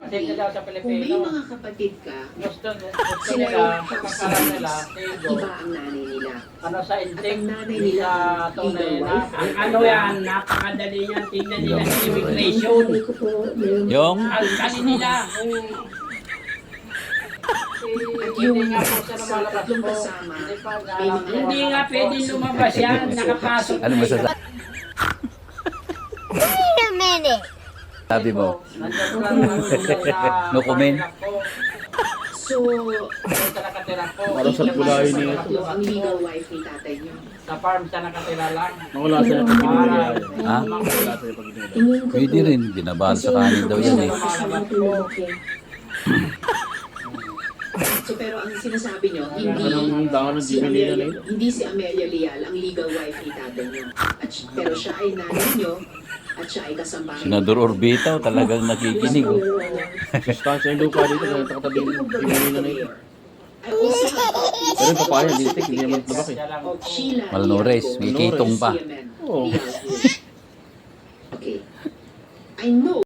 Kasi daw sa Kung may Pilipino, mga kapatid ka, gusto sila nila, yung pagkakaroon nila, tigo, iba ang nanay nila. ano sa At intik, ang nanay nila, sa tunay legal na, wife. Ang ano yan, napakadali yan. Tingnan nila sa immigration. Yung Ang dali nila. At hindi yung nga po siya lumalabas tatlong po. kasama, Hindi pa may mga Hindi nga pwedeng lumabas yan. Nakapasok ano na masasabi? yan. Wait a minute. Sabi mo, Nandiyan lang sa No comment. So, Sa nakatira po. Parang sa Bulayo niya. tatlo ang legal wife ni tatay niyo. Sa farm siya nakatira lang. Mawala sila pag ginagawa. ha? Mawala sila pag ginagawa. Pwede rin, binabahal sa kanin daw yan eh. So, pero ang sinasabi niyo, Anong daan ng si Jimmy nila Amelia, hindi si Amelia Leal ang legal wife ni tatay niyo. Pero siya ay nanay niyo at siya ay kasambahay. Senador Orbita, talagang nakikinig. Oh. Sustansya yung lupa dito na nakatabi yung Jimmy nila na yun. I also have copies Pero yung papaya, lintik, hindi naman tabak eh. Siya lang. of Sheila Malnourished, Liago, may kitong pa. CMN. Oo. Okay. I know